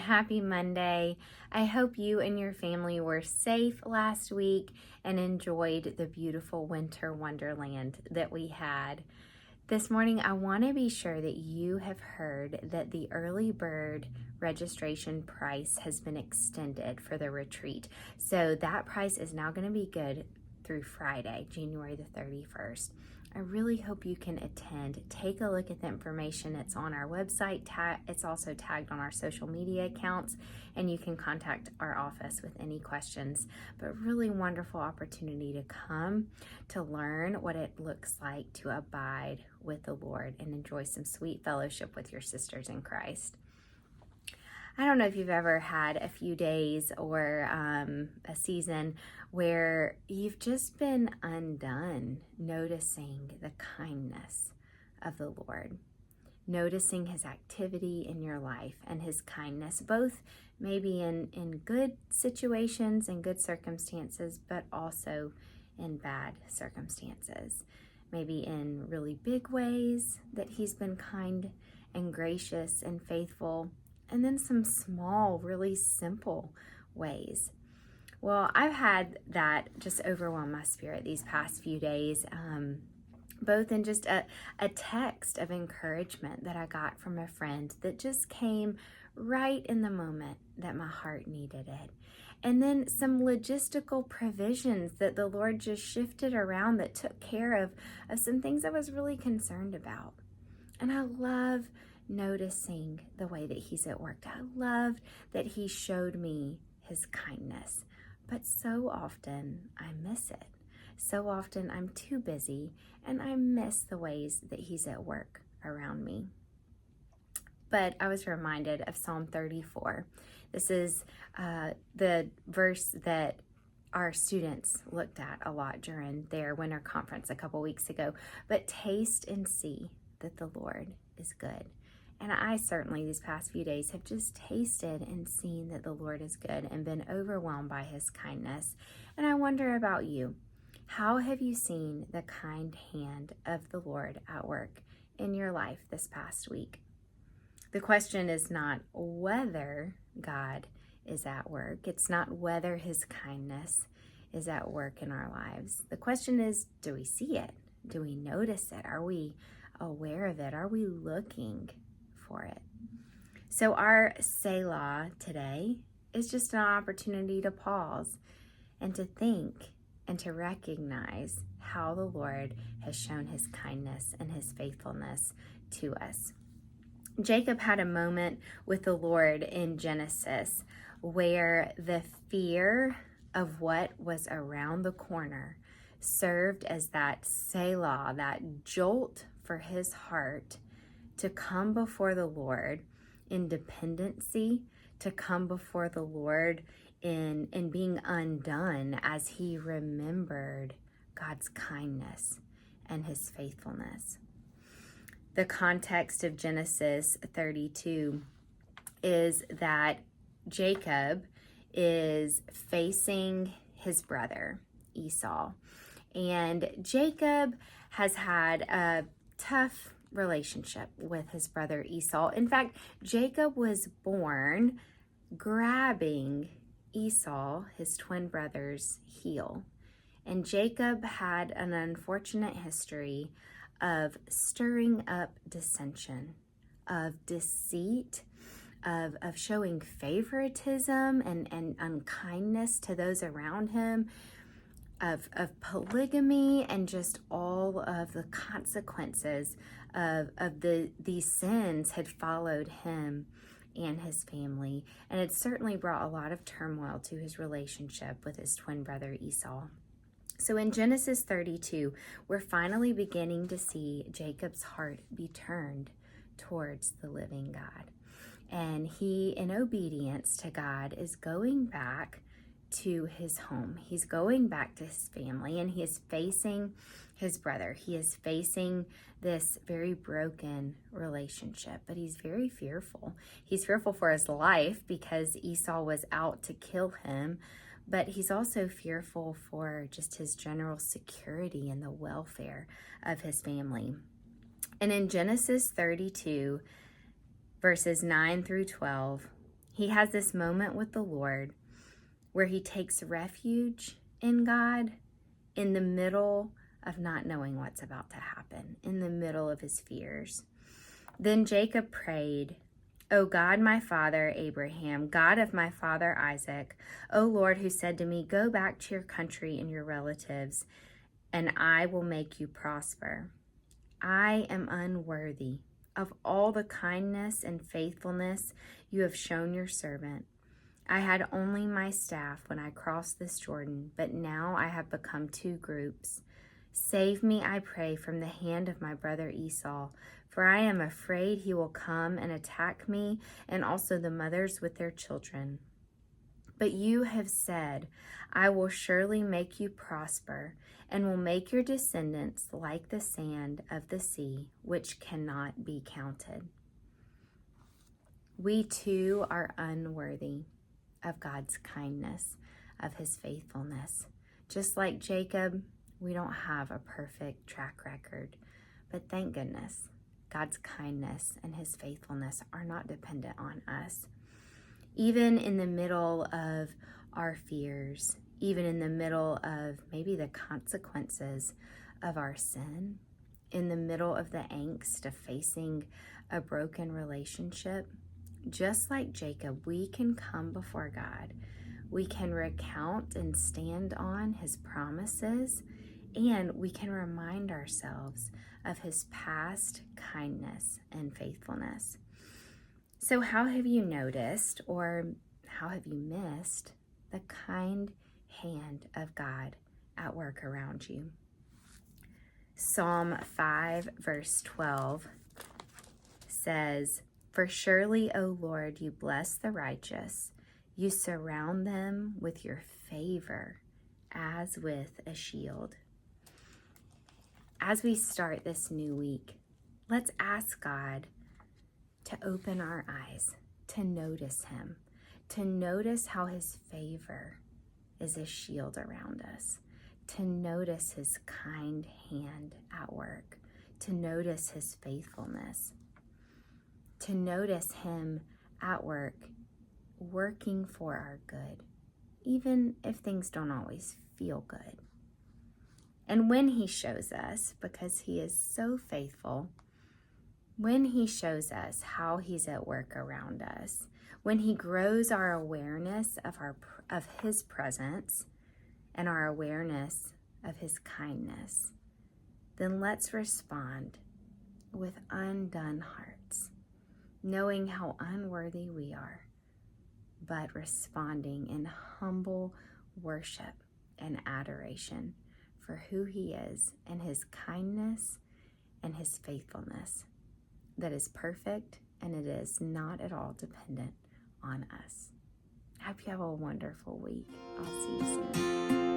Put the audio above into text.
happy Monday. I hope you and your family were safe last week and enjoyed the beautiful winter wonderland that we had. This morning, I want to be sure that you have heard that the early bird registration price has been extended for the retreat. So that price is now going to be good through Friday, January the 31st. I really hope you can attend. Take a look at the information. It's on our website. It's also tagged on our social media accounts, and you can contact our office with any questions. But really wonderful opportunity to come to learn what it looks like to abide with the Lord and enjoy some sweet fellowship with your sisters in Christ. I don't know if you've ever had a few days or a season where you've just been undone, noticing the kindness of the Lord, noticing his activity in your life and his kindness, both maybe in good situations and good circumstances, but also in bad circumstances. Maybe in really big ways that he's been kind and gracious and faithful, and then some small, really simple ways. Well, I've had that just overwhelm my spirit these past few days, both in just a text of encouragement that I got from a friend that just came right in the moment that my heart needed it. And then some logistical provisions that the Lord just shifted around that took care of some things I was really concerned about. And I love noticing the way that he's at work. I loved that he showed me his kindness, but so often I miss it. So often I'm too busy and I miss the ways that he's at work around me. But I was reminded of Psalm 34. This is the verse that our students looked at a lot during their winter conference a couple weeks ago. But taste and see that the Lord is good. And I certainly these past few days have just tasted and seen that the Lord is good and been overwhelmed by his kindness. And I wonder about you. How have you seen the kind hand of the Lord at work in your life this past week? The question is not whether God is at work. It's not whether his kindness is at work in our lives. The question is, do we see it? Do we notice it? Are we aware of it? Are we looking for it? So our Selah today is just an opportunity to pause and to think and to recognize how the Lord has shown his kindness and his faithfulness to us. Jacob had a moment with the Lord in Genesis where the fear of what was around the corner served as that Selah, that jolt for his heart to come before the Lord in dependency, to come before the Lord in being undone as he remembered God's kindness and his faithfulness. The context of Genesis 32 is that Jacob is facing his brother Esau. And Jacob has had a tough relationship with his brother Esau. In fact, Jacob was born grabbing Esau, his twin brother's heel. And Jacob had an unfortunate history of stirring up dissension, of deceit, of showing favoritism and unkindness to those around him, of polygamy, and just all of the consequences of these sins had followed him and his family. And it certainly brought a lot of turmoil to his relationship with his twin brother Esau. So in Genesis 32, we're finally beginning to see Jacob's heart be turned towards the living God. And he, in obedience to God, is going back to his home. He's going back to his family, and he is facing his brother. He is facing this very broken relationship, but he's very fearful. He's fearful for his life because Esau was out to kill him, but he's also fearful for just his general security and the welfare of his family. And in Genesis 32, verses 9 through 12, He has this moment with the Lord where he takes refuge in God in the middle of not knowing what's about to happen, in the middle of his fears. Then Jacob prayed, "O God, my father Abraham, God of my father Isaac, O Lord, who said to me, 'Go back to your country and your relatives, and I will make you prosper.' I am unworthy of all the kindness and faithfulness you have shown your servant. I had only my staff when I crossed this Jordan, but now I have become two groups. Save me, I pray, from the hand of my brother Esau, for I am afraid he will come and attack me and also the mothers with their children. But you have said, I will surely make you prosper and will make your descendants like the sand of the sea, which cannot be counted." We too are unworthy of God's kindness, of his faithfulness. Just like Jacob, we don't have a perfect track record, but thank goodness, God's kindness and his faithfulness are not dependent on us. Even in the middle of our fears, even in the middle of maybe the consequences of our sin, in the middle of the angst of facing a broken relationship, just like Jacob, we can come before God. We can recount and stand on his promises, and we can remind ourselves of his past kindness and faithfulness. So how have you noticed, or how have you missed, the kind hand of God at work around you? Psalm 5, verse 12 says, "For surely, O Lord, you bless the righteous. You surround them with your favor as with a shield." As we start this new week, let's ask God to open our eyes, to notice him, to notice how his favor is a shield around us, to notice his kind hand at work, to notice his faithfulness, to notice him at work, working for our good, even if things don't always feel good. And when he shows us, because he is so faithful, when he shows us how he's at work around us, when he grows our awareness of his presence and our awareness of his kindness, then let's respond with undone hearts, knowing how unworthy we are, but responding in humble worship and adoration for who he is and his kindness and his faithfulness that is perfect, and it is not at all dependent on us. I hope you have a wonderful week. I'll see you soon.